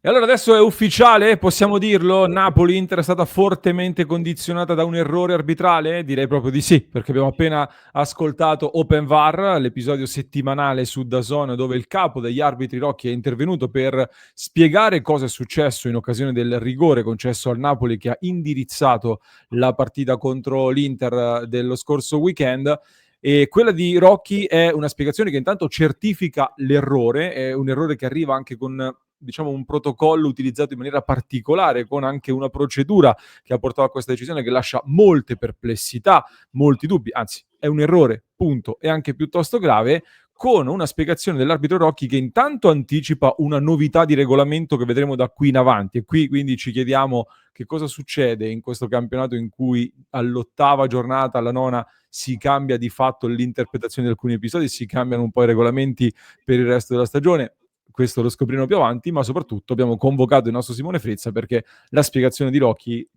E allora adesso è ufficiale, possiamo dirlo? Napoli-Inter è stata fortemente condizionata da un errore arbitrale? Direi proprio di sì, perché abbiamo appena ascoltato Open VAR, l'episodio settimanale su DAZN dove il capo degli arbitri Rocchi è intervenuto per spiegare cosa è successo in occasione del rigore concesso al Napoli che ha indirizzato la partita contro l'Inter dello scorso weekend. E quella di Rocchi è una spiegazione che intanto certifica l'errore, è un errore che arriva anche con, diciamo, un protocollo utilizzato in maniera particolare, con anche una procedura che ha portato a questa decisione che lascia molte perplessità, molti dubbi, anzi è un errore, punto, e anche piuttosto grave, con una spiegazione dell'arbitro Rocchi che intanto anticipa una novità di regolamento che vedremo da qui in avanti, e qui quindi ci chiediamo che cosa succede in questo campionato in cui all'8ª giornata, alla 9ª, si cambia di fatto l'interpretazione di alcuni episodi, si cambiano un po' i regolamenti per il resto della stagione. Questo lo scopriremo più avanti, ma soprattutto abbiamo convocato il nostro Simone Frezza perché la spiegazione di Rocchi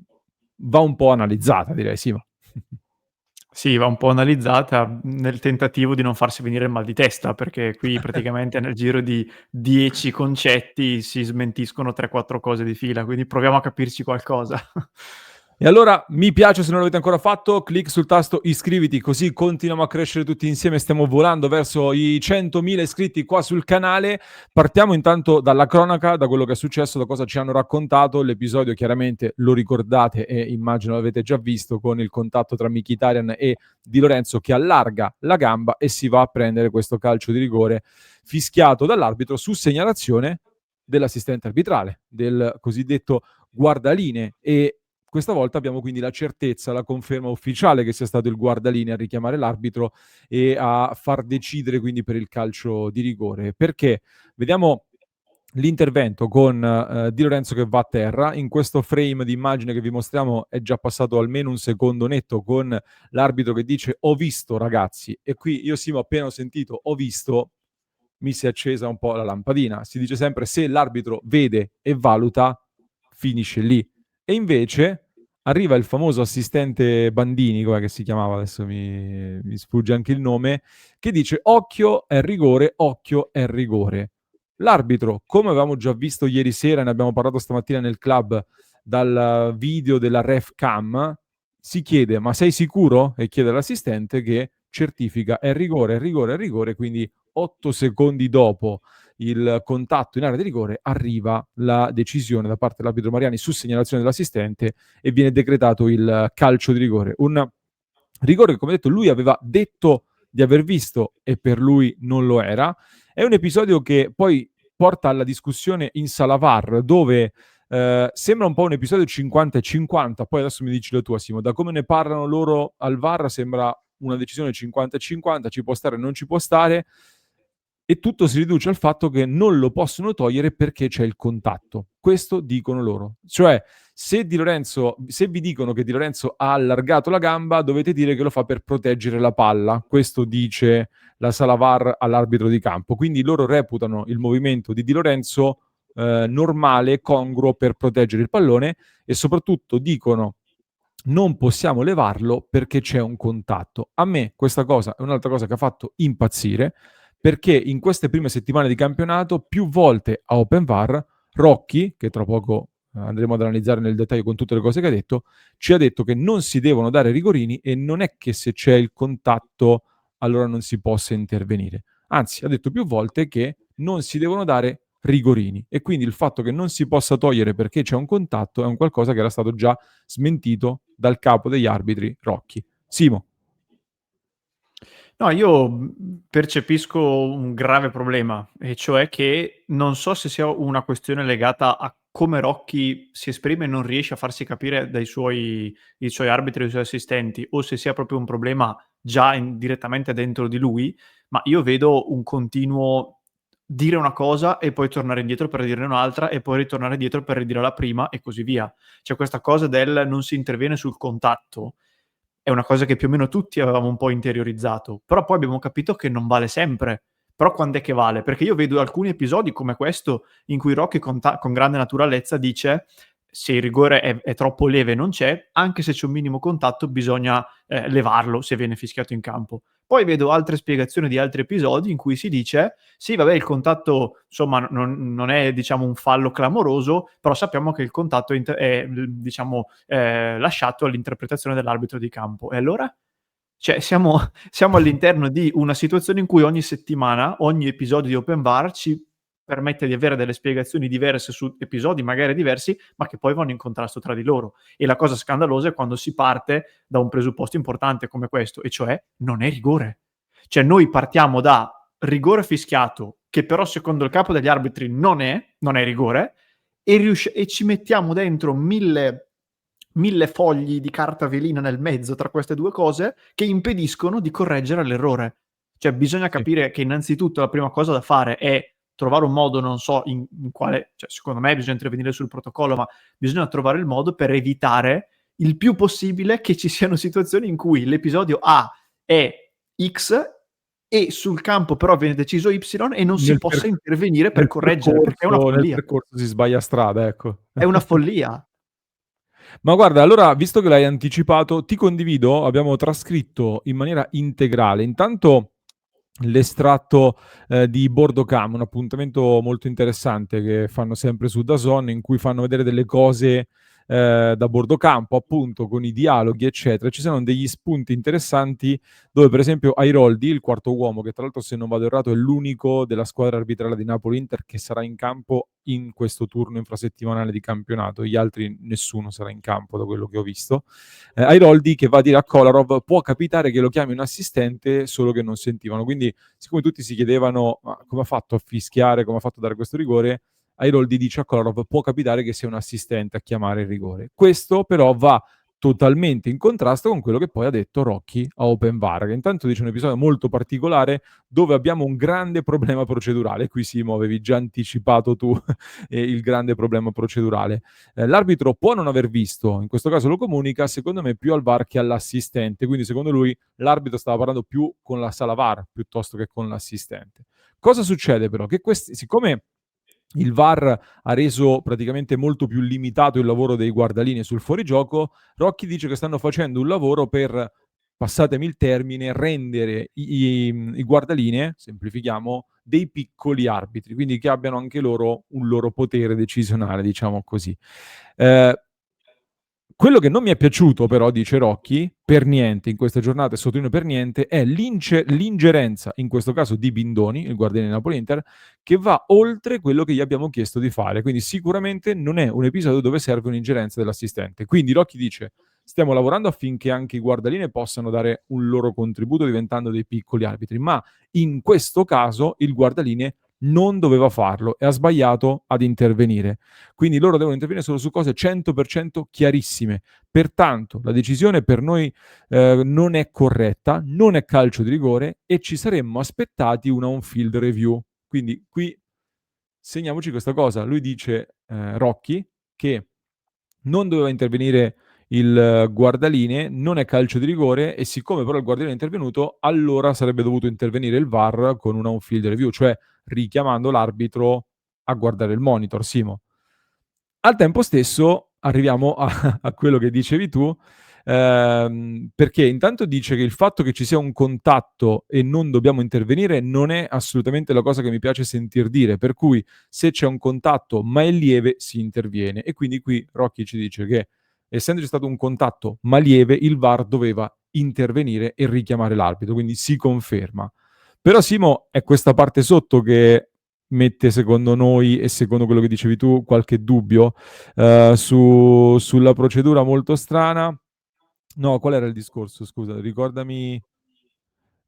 va un po' analizzata, direi, Simo. Sì, va un po' analizzata nel tentativo di non farsi venire il mal di testa, perché qui praticamente nel giro di 10 concetti si smentiscono 3-4 cose di fila, quindi proviamo a capirci qualcosa. E allora mi piace, se non l'avete ancora fatto, clic sul tasto iscriviti, così continuiamo a crescere tutti insieme, stiamo volando verso i 100.000 iscritti qua sul canale. Partiamo intanto dalla cronaca, da quello che è successo, da cosa ci hanno raccontato. L'episodio chiaramente lo ricordate e immagino l'avete già visto, con il contatto tra Mkhitaryan e Di Lorenzo che allarga la gamba e si va a prendere questo calcio di rigore fischiato dall'arbitro su segnalazione dell'assistente arbitrale, del cosiddetto guardalinee. E questa volta abbiamo quindi la certezza, la conferma ufficiale che sia stato il guardalinee a richiamare l'arbitro e a far decidere quindi per il calcio di rigore. Perché? Vediamo l'intervento con Di Lorenzo che va a terra. In questo frame di immagine che vi mostriamo è già passato almeno un secondo netto con l'arbitro che dice ho visto ragazzi, e qui io Simo appena ho sentito ho visto mi si è accesa un po' la lampadina. Si dice sempre se l'arbitro vede e valuta finisce lì. E invece arriva il famoso assistente Bandini, come che si chiamava, adesso mi sfugge anche il nome, che dice occhio è rigore, occhio è rigore. L'arbitro, come avevamo già visto ieri sera, ne abbiamo parlato stamattina nel club, dal video della ref cam, si chiede ma sei sicuro? E chiede all'assistente che certifica è rigore, è rigore, è rigore, quindi 8 secondi dopo il contatto in area di rigore arriva la decisione da parte dell'arbitro Mariani su segnalazione dell'assistente e viene decretato il calcio di rigore. Un rigore che, come detto, lui aveva detto di aver visto e per lui non lo era. È un episodio che poi porta alla discussione in sala VAR, dove sembra un po' un episodio 50 e 50, poi adesso mi dici la tua Simo, da come ne parlano loro al VAR sembra una decisione 50 e 50, ci può stare, non ci può stare, e tutto si riduce al fatto che non lo possono togliere perché c'è il contatto. Questo dicono loro. Cioè, se vi dicono che Di Lorenzo ha allargato la gamba, dovete dire che lo fa per proteggere la palla. Questo dice la sala VAR all'arbitro di campo. Quindi loro reputano il movimento di Di Lorenzo normale, congruo per proteggere il pallone, e soprattutto dicono non possiamo levarlo perché c'è un contatto. A me questa cosa è un'altra cosa che ha fatto impazzire, perché in queste prime settimane di campionato più volte a Open VAR Rocchi, che tra poco andremo ad analizzare nel dettaglio con tutte le cose che ha detto, ci ha detto che non si devono dare rigorini e non è che se c'è il contatto allora non si possa intervenire. Anzi, ha detto più volte che non si devono dare rigorini, e quindi il fatto che non si possa togliere perché c'è un contatto è un qualcosa che era stato già smentito dal capo degli arbitri Rocchi. Simo. No, io percepisco un grave problema, e cioè che non so se sia una questione legata a come Rocchi si esprime e non riesce a farsi capire i suoi arbitri e i suoi assistenti, o se sia proprio un problema già direttamente dentro di lui, ma io vedo un continuo dire una cosa e poi tornare indietro per dirne un'altra e poi ritornare indietro per ridire la prima e così via. C'è questa cosa del non si interviene sul contatto, è una cosa che più o meno tutti avevamo un po' interiorizzato, però poi abbiamo capito che non vale sempre. Però quand'è che vale? Perché io vedo alcuni episodi come questo in cui Rocky con grande naturalezza dice se il rigore è troppo lieve e non c'è, anche se c'è un minimo contatto bisogna levarlo se viene fischiato in campo. Poi vedo altre spiegazioni di altri episodi in cui si dice: sì, vabbè, il contatto insomma non è, diciamo, un fallo clamoroso, però sappiamo che il contatto è diciamo, lasciato all'interpretazione dell'arbitro di campo. E allora? Cioè, siamo all'interno di una situazione in cui ogni settimana, ogni episodio di Open VAR ci permette di avere delle spiegazioni diverse su episodi magari diversi, ma che poi vanno in contrasto tra di loro. E la cosa scandalosa è quando si parte da un presupposto importante come questo, e cioè non è rigore. Cioè, noi partiamo da rigore fischiato, che però secondo il capo degli arbitri non è rigore, e ci mettiamo dentro mille fogli di carta velina nel mezzo tra queste due cose che impediscono di correggere l'errore. Cioè, bisogna Sì. capire che innanzitutto la prima cosa da fare è trovare un modo, non so in quale, cioè secondo me bisogna intervenire sul protocollo, ma bisogna trovare il modo per evitare il più possibile che ci siano situazioni in cui l'episodio A è X e sul campo però viene deciso Y e non si possa intervenire per correggere, perché è una Nel follia. percorso si sbaglia strada, ecco. È una follia. Ma guarda, allora, visto che l'hai anticipato, ti condivido, abbiamo trascritto in maniera integrale, intanto l'estratto di Bordocam, un appuntamento molto interessante che fanno sempre su DAZN, in cui fanno vedere delle cose da bordo campo, appunto, con i dialoghi, eccetera. Ci sono degli spunti interessanti dove, per esempio, Airoldi, il quarto uomo, che tra l'altro, se non vado errato, è l'unico della squadra arbitrale di Napoli-Inter che sarà in campo in questo turno infrasettimanale di campionato. Gli altri, nessuno sarà in campo, da quello che ho visto. Airoldi che va a dire a Kolarov: può capitare che lo chiami un assistente, solo che non sentivano. Quindi, siccome tutti si chiedevano ma come ha fatto a fischiare, come ha fatto a dare questo rigore, Airoldi dice a Kolarov: può capitare che sia un assistente a chiamare il rigore. Questo però va totalmente in contrasto con quello che poi ha detto Rocchi a Open VAR, che intanto dice un episodio molto particolare dove abbiamo un grande problema procedurale. Qui Simo avevi già anticipato tu il grande problema procedurale. L'arbitro può non aver visto, in questo caso lo comunica, secondo me più al VAR che all'assistente, quindi secondo lui l'arbitro stava parlando più con la sala VAR piuttosto che con l'assistente. Cosa succede però? Che siccome il VAR ha reso praticamente molto più limitato il lavoro dei guardalinee sul fuorigioco, Rocchi dice che stanno facendo un lavoro per, passatemi il termine, rendere i guardalinee, semplifichiamo, dei piccoli arbitri, quindi che abbiano anche loro un loro potere decisionale, diciamo così. Quello che non mi è piaciuto però, dice Rocchi, per niente in queste giornate, sottolineo per niente, è l'ingerenza, in questo caso di Bindoni, il guardiano di Napoli-Inter, che va oltre quello che gli abbiamo chiesto di fare. Quindi sicuramente non è un episodio dove serve un'ingerenza dell'assistente. Quindi Rocchi dice: stiamo lavorando affinché anche i guardaline possano dare un loro contributo diventando dei piccoli arbitri, ma in questo caso il guardaline non doveva farlo e ha sbagliato ad intervenire. Quindi loro devono intervenire solo su cose 100% chiarissime. Pertanto la decisione per noi non è corretta, non è calcio di rigore e ci saremmo aspettati una on-field review. Quindi qui segniamoci questa cosa. Lui dice, Rocchi, che non doveva intervenire il guardaline, non è calcio di rigore e siccome però il guardaline è intervenuto, allora sarebbe dovuto intervenire il VAR con una on-field review, cioè richiamando l'arbitro a guardare il monitor, Simo. Al tempo stesso arriviamo a quello che dicevi tu, perché intanto dice che il fatto che ci sia un contatto e non dobbiamo intervenire non è assolutamente la cosa che mi piace sentir dire, per cui se c'è un contatto ma è lieve si interviene. E quindi qui Rocchi ci dice che essendoci stato un contatto ma lieve, il VAR doveva intervenire e richiamare l'arbitro, quindi si conferma. Però Simo è questa parte sotto che mette secondo noi e secondo quello che dicevi tu qualche dubbio sulla procedura molto strana. No, qual era il discorso? Scusa, ricordami.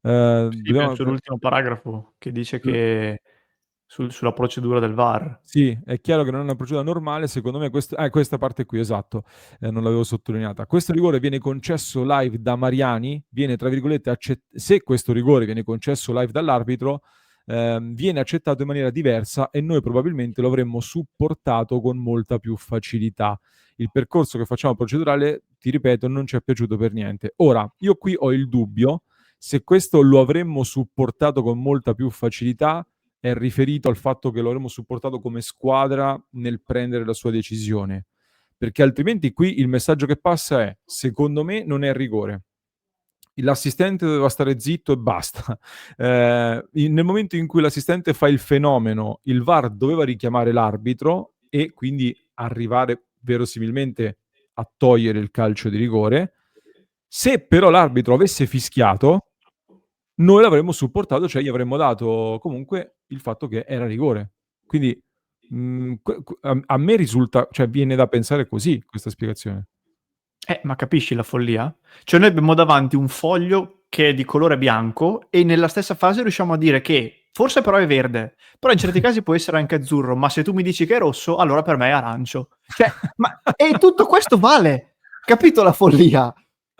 Sì, Dobbiamo... penso l'ultimo paragrafo che dice che sulla procedura del VAR. Sì, è chiaro che non è una procedura normale, secondo me questa parte qui, esatto, non l'avevo sottolineata. Questo rigore viene concesso live da Mariani, viene tra virgolette se questo rigore viene concesso live dall'arbitro, viene accettato in maniera diversa e noi probabilmente lo avremmo supportato con molta più facilità. Il percorso che facciamo procedurale, ti ripeto, non ci è piaciuto per niente. Ora, io qui ho il dubbio se questo lo avremmo supportato con molta più facilità è riferito al fatto che lo avremmo supportato come squadra nel prendere la sua decisione. perché altrimenti qui il messaggio che passa è: secondo me non è rigore. L'assistente doveva stare zitto e basta. Nel momento in cui l'assistente fa il fenomeno, il VAR doveva richiamare l'arbitro e quindi arrivare verosimilmente a togliere il calcio di rigore. Se però l'arbitro avesse fischiato, noi l'avremmo supportato, cioè gli avremmo dato comunque il fatto che era rigore. Quindi a me risulta, cioè viene da pensare così questa spiegazione. Ma capisci la follia? Cioè noi abbiamo davanti un foglio che è di colore bianco e nella stessa fase riusciamo a dire che forse però è verde, però in certi casi può essere anche azzurro, ma se tu mi dici che è rosso, allora per me è arancio. Cioè, ma e tutto questo vale! Capito la follia?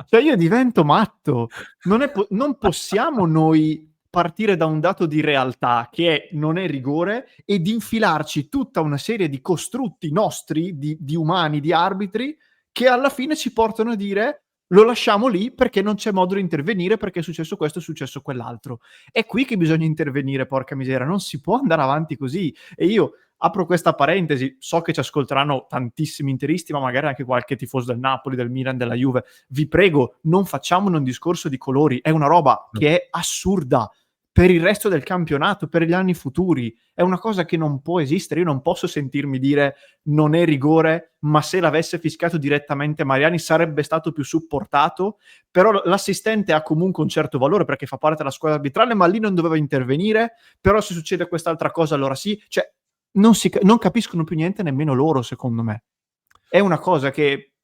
Cioè io divento matto. Non possiamo noi partire da un dato di realtà che non è rigore ed infilarci tutta una serie di costrutti nostri, di umani, di arbitri, che alla fine ci portano a dire lo lasciamo lì perché non c'è modo di intervenire, perché è successo questo, è successo quell'altro. È qui che bisogna intervenire, porca misera, non si può andare avanti così. E io apro questa parentesi, so che ci ascolteranno tantissimi interisti, ma magari anche qualche tifoso del Napoli, del Milan, della Juve. Vi prego, non facciamo un discorso di colori, è una roba che è assurda per il resto del campionato, per gli anni futuri. È una cosa che non può esistere. Io non posso sentirmi dire non è rigore, ma se l'avesse fischiato direttamente Mariani sarebbe stato più supportato. Però l'assistente ha comunque un certo valore perché fa parte della squadra arbitrale, ma lì non doveva intervenire. Però se succede quest'altra cosa allora sì. Cioè, non capiscono più niente nemmeno loro, secondo me. È una cosa che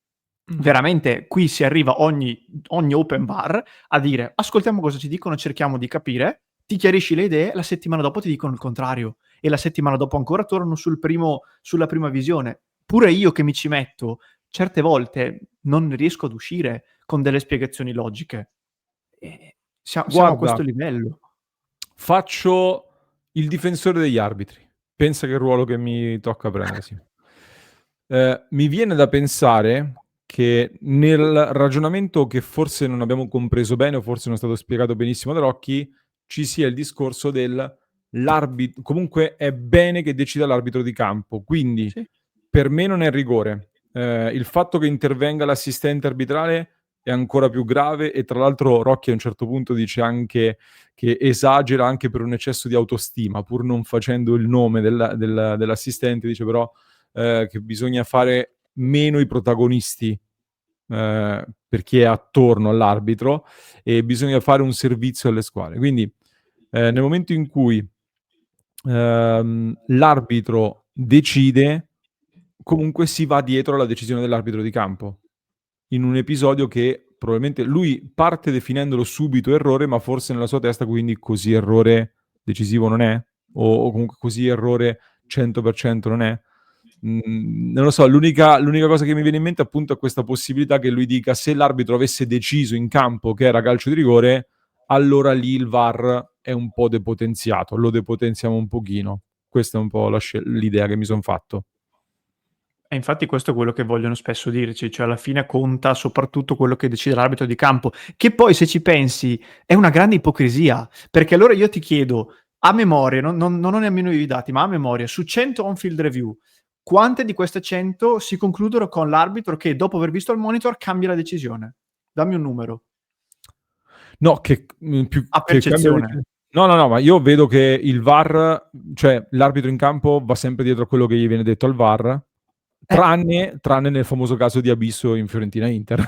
veramente qui si arriva ogni open bar a dire ascoltiamo cosa ci dicono, cerchiamo di capire, ti chiarisci le idee, la settimana dopo ti dicono il contrario e la settimana dopo ancora tornano sulla prima visione. Pure io che mi ci metto, certe volte non riesco ad uscire con delle spiegazioni logiche. Siamo a questo Guarda, livello. faccio il difensore degli arbitri. Pensa che ruolo che mi tocca prendere, sì. Mi viene da pensare che nel ragionamento che forse non abbiamo compreso bene o forse non è stato spiegato benissimo da Rocchi, ci sia il discorso dell'arbitro. Comunque è bene che decida l'arbitro di campo, quindi Sì. per me non è rigore. Il fatto che intervenga l'assistente arbitrale è ancora più grave e tra l'altro Rocchi a un certo punto dice anche che esagera anche per un eccesso di autostima, pur non facendo il nome dell'assistente, dice però che bisogna fare meno i protagonisti per chi è attorno all'arbitro e bisogna fare un servizio alle squadre. Quindi nel momento in cui l'arbitro decide, comunque si va dietro alla decisione dell'arbitro di campo in un episodio che probabilmente lui parte definendolo subito errore, ma forse nella sua testa quindi così errore decisivo non è, o comunque così errore 100% non è. Non lo so, l'unica cosa che mi viene in mente appunto è questa possibilità che lui dica se l'arbitro avesse deciso in campo che era calcio di rigore, allora lì il VAR è un po' depotenziato, lo depotenziamo un pochino. Questa è un po' l'idea che mi sono fatto. E infatti questo è quello che vogliono spesso dirci, cioè alla fine conta soprattutto quello che decide l'arbitro di campo, che poi se ci pensi è una grande ipocrisia, perché allora io ti chiedo, a memoria, non ho nemmeno io i dati, ma a memoria, su 100 on-field review, quante di queste 100 si concludono con l'arbitro che dopo aver visto il monitor cambia la decisione? Dammi un numero. No, che più A che cambia percezione. no, ma io vedo che il VAR, cioè l'arbitro in campo va sempre dietro a quello che gli viene detto al VAR, tranne nel famoso caso di Abisso in Fiorentina Inter.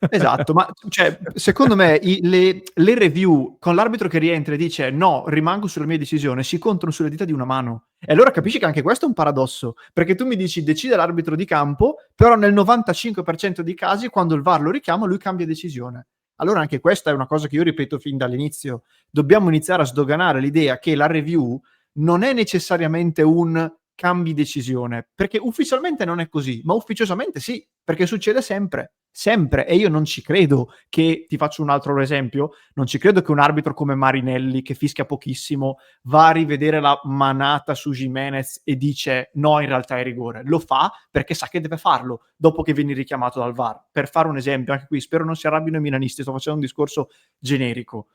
Esatto, ma cioè, secondo me le review con l'arbitro che rientra e dice no, rimango sulla mia decisione, si contano sulle dita di una mano. E allora capisci che anche questo è un paradosso, perché tu mi dici decide l'arbitro di campo, però nel 95% dei casi quando il VAR lo richiama lui cambia decisione. Allora anche questa è una cosa che io ripeto fin dall'inizio. Dobbiamo iniziare a sdoganare l'idea che la review non è necessariamente un cambi decisione, perché ufficialmente non è così, ma ufficiosamente sì, perché succede sempre, sempre, e io non ci credo che, ti faccio un altro esempio, non ci credo che un arbitro come Marinelli, che fischia pochissimo, va a rivedere la manata su Gimenez e dice no, in realtà è rigore, lo fa perché sa che deve farlo, dopo che viene richiamato dal VAR. Per fare un esempio, anche qui, spero non si arrabbino i milanisti, sto facendo un discorso generico.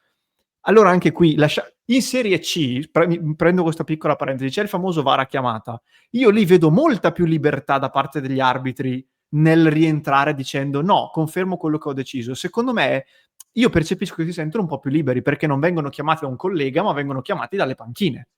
Allora anche qui, in Serie C, prendo questa piccola parentesi, c'è il famoso VAR a chiamata. Io lì vedo molta più libertà da parte degli arbitri nel rientrare dicendo no, confermo quello che ho deciso. Secondo me, io percepisco che si sentono un po' più liberi perché non vengono chiamati da un collega, ma vengono chiamati dalle panchine.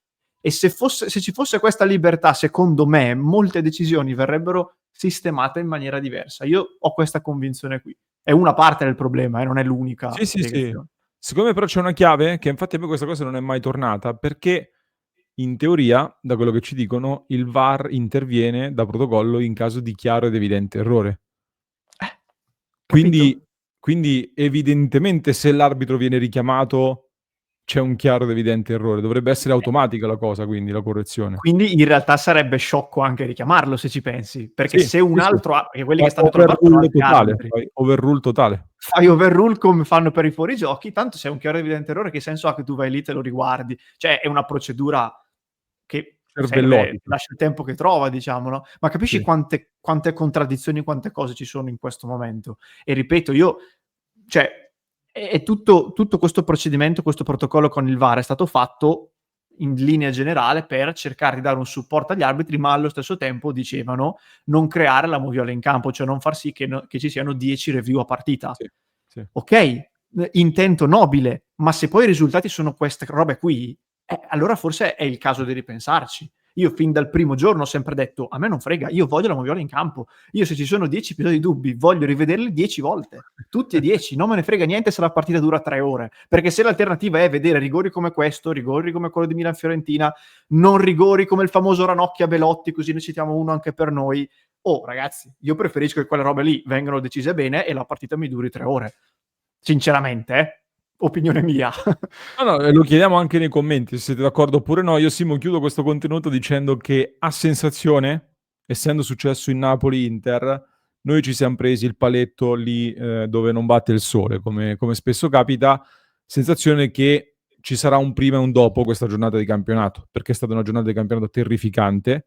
E se ci fosse questa libertà, secondo me, molte decisioni verrebbero sistemate in maniera diversa. Io ho questa convinzione qui. È una parte del problema, non è l'unica Sì, sì, sì. spiegazione. Secondo me però c'è una chiave che infatti a me questa cosa non è mai tornata, perché in teoria, da quello che ci dicono, il VAR interviene da protocollo in caso di chiaro ed evidente errore. Capito? Quindi evidentemente se l'arbitro viene richiamato c'è un chiaro ed evidente errore. Dovrebbe essere automatica la cosa, quindi la correzione. Quindi in realtà sarebbe sciocco anche richiamarlo se ci pensi, perché Sì, se un sì, sì. altro perché quelli Fai che stanno dietro al VAR sono overrule altri totale, arbitri. fai overrule totale. Fai overrule come fanno per i fuorigiochi, tanto se è un chiaro e evidente errore, che senso ha che tu vai lì, te lo riguardi? Cioè è una procedura che serve, Cervellotica. lascia il tempo che trova, diciamo, no? Ma capisci Sì. quante contraddizioni, quante cose ci sono in questo momento? E ripeto, io, cioè, è tutto questo procedimento, questo protocollo con il VAR è stato fatto in linea generale per cercare di dare un supporto agli arbitri, ma allo stesso tempo dicevano non creare la moviola in campo, cioè non far sì che ci siano 10 review a partita. Sì, sì. Ok, intento nobile, ma se poi i risultati sono queste robe qui, allora forse è il caso di ripensarci. Io fin dal primo giorno ho sempre detto, a me non frega, io voglio la moviola in campo. Io se ci sono 10 episodi dubbi, voglio rivederli 10 volte. Tutti e 10, non me ne frega niente se la partita dura 3 ore. Perché se l'alternativa è vedere rigori come questo, rigori come quello di Milan-Fiorentina, non rigori come il famoso Ranocchia-Belotti, così ne citiamo uno anche per noi. Oh ragazzi, io preferisco che quelle robe lì vengano decise bene e la partita mi duri 3 ore. Sinceramente, opinione mia. No, no, lo chiediamo anche nei commenti se siete d'accordo oppure no. Io Simo chiudo questo contenuto dicendo che a sensazione, essendo successo in Napoli-Inter, noi ci siamo presi il paletto lì dove non batte il sole, come spesso capita, sensazione che ci sarà un prima e un dopo questa giornata di campionato, perché è stata una giornata di campionato terrificante.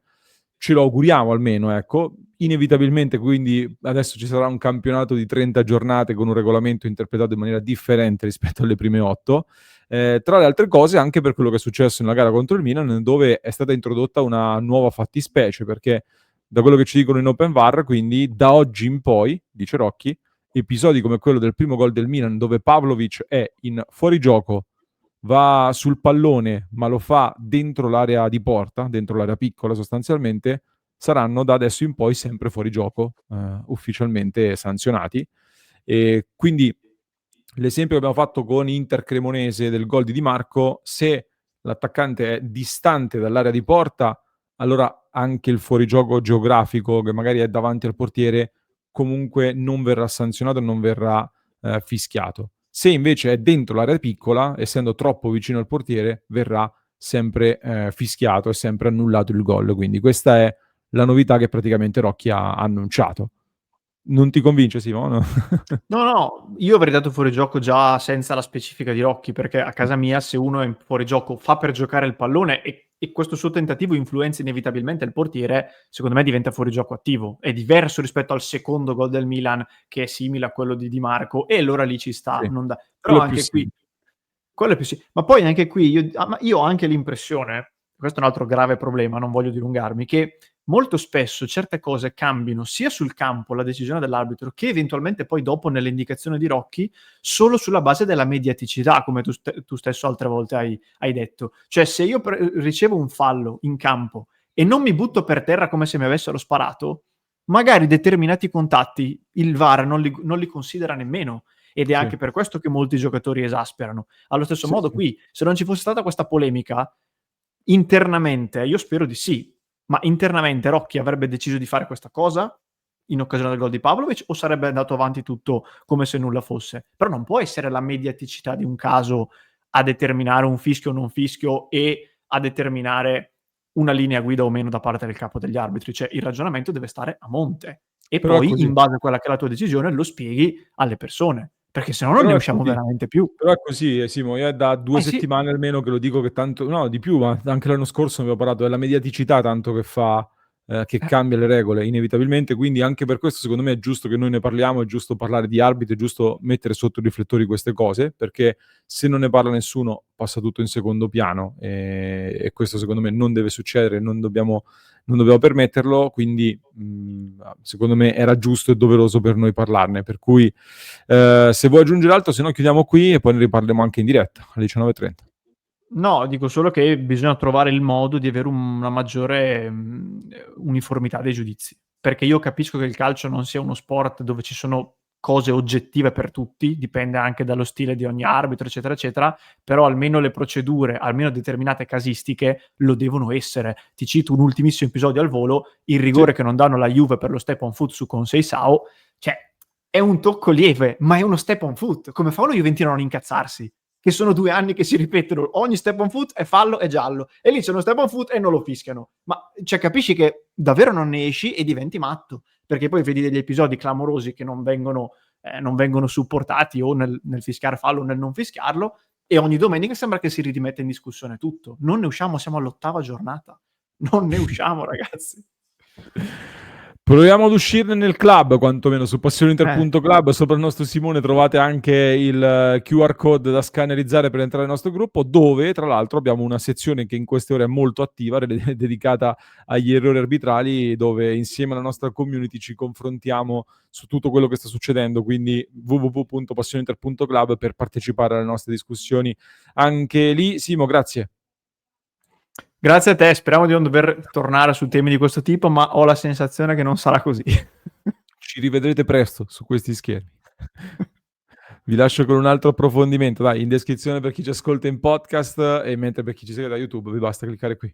Ce lo auguriamo almeno, ecco. Inevitabilmente quindi adesso ci sarà un campionato di 30 giornate con un regolamento interpretato in maniera differente rispetto alle prime 8. Tra le altre cose anche per quello che è successo nella gara contro il Milan, dove è stata introdotta una nuova fattispecie, perché da quello che ci dicono in Open VAR, quindi da oggi in poi, dice Rocchi, episodi come quello del primo gol del Milan, dove Pavlovic è in fuorigioco, va sul pallone, ma lo fa dentro l'area di porta, dentro l'area piccola sostanzialmente, saranno da adesso in poi sempre fuori gioco, ufficialmente sanzionati. E quindi l'esempio che abbiamo fatto con Inter Cremonese del gol di Di Marco, se l'attaccante è distante dall'area di porta, allora anche il fuorigioco geografico che magari è davanti al portiere comunque non verrà sanzionato e non verrà fischiato. Se invece è dentro l'area piccola, essendo troppo vicino al portiere, verrà sempre fischiato e sempre annullato il gol. Quindi questa è la novità che praticamente Rocchi ha annunciato. Non ti convince, Simone? No, no, io avrei dato fuorigioco già senza la specifica di Rocchi, perché a casa mia se uno è in fuorigioco fa per giocare il pallone e questo suo tentativo influenza inevitabilmente il portiere, secondo me diventa fuorigioco attivo. È diverso rispetto al secondo gol del Milan, che è simile a quello di Di Marco, e allora lì ci sta. Sì, Però quello è più anche qui, semplice. quello è più sì. Ma poi anche qui io ho anche l'impressione, questo è un altro grave problema, non voglio dilungarmi, che molto spesso certe cose cambino sia sul campo, la decisione dell'arbitro, che eventualmente poi dopo nelle indicazioni di Rocchi, solo sulla base della mediaticità, come tu stesso altre volte hai detto. Cioè se io ricevo un fallo in campo e non mi butto per terra come se mi avessero sparato, magari determinati contatti il VAR non li considera nemmeno. Ed è Sì. anche per questo che molti giocatori esasperano. Allo stesso Sì, modo sì. qui, se non ci fosse stata questa polemica, internamente, io spero di sì, ma internamente Rocchi avrebbe deciso di fare questa cosa in occasione del gol di Pavlovic o sarebbe andato avanti tutto come se nulla fosse? Però non può essere la mediaticità di un caso a determinare un fischio o non fischio e a determinare una linea guida o meno da parte del capo degli arbitri. Cioè il ragionamento deve stare a monte e Però è poi così. in base a quella che è la tua decisione lo spieghi alle persone, perché se no non ne Però è usciamo così. veramente più. Però è così, Simo. Io è da 2 Sì. settimane almeno che lo dico che tanto no, di più, ma anche l'anno scorso ne avevo parlato della mediaticità tanto che fa che cambia le regole inevitabilmente, quindi anche per questo secondo me è giusto che noi ne parliamo, è giusto parlare di arbitri, è giusto mettere sotto i riflettori queste cose, perché se non ne parla nessuno passa tutto in secondo piano, e questo secondo me non deve succedere, non dobbiamo permetterlo, quindi secondo me era giusto e doveroso per noi parlarne, per cui se vuoi aggiungere altro, se no chiudiamo qui e poi ne riparliamo anche in diretta alle 19:30. No, dico solo che bisogna trovare il modo di avere una maggiore, uniformità dei giudizi. Perché io capisco che il calcio non sia uno sport dove ci sono cose oggettive per tutti, dipende anche dallo stile di ogni arbitro, eccetera, eccetera, però almeno le procedure, almeno determinate casistiche lo devono essere. Ti cito un ultimissimo episodio al volo: il rigore che non danno alla Juve per lo step on foot su Conceição, cioè è un tocco lieve, ma è uno step on foot. Come fa uno juventino a non incazzarsi? Che sono 2 anni che si ripetono, ogni step on foot è fallo, è giallo, e lì c'è uno step on foot e non lo fischiano. Ma cioè, capisci che davvero non ne esci e diventi matto, perché poi vedi degli episodi clamorosi che non vengono supportati o nel fischiare fallo o nel non fischiarlo, e ogni domenica sembra che si rimetta in discussione tutto. Non ne usciamo, siamo all'8ª giornata. Non ne usciamo, ragazzi. Proviamo ad uscirne nel club, quantomeno su passioneinter.club. Sopra il nostro Simone trovate anche il QR code da scannerizzare per entrare nel nostro gruppo, dove tra l'altro abbiamo una sezione che in queste ore è molto attiva, dedicata agli errori arbitrali, dove insieme alla nostra community ci confrontiamo su tutto quello che sta succedendo, quindi www.passioneinter.club per partecipare alle nostre discussioni anche lì. Simo, grazie. Grazie a te, speriamo di non dover tornare su temi di questo tipo, ma ho la sensazione che non sarà così. Ci rivedrete presto su questi schermi. Vi lascio con un altro approfondimento, dai, in descrizione per chi ci ascolta in podcast, e mentre per chi ci segue da YouTube vi basta cliccare qui.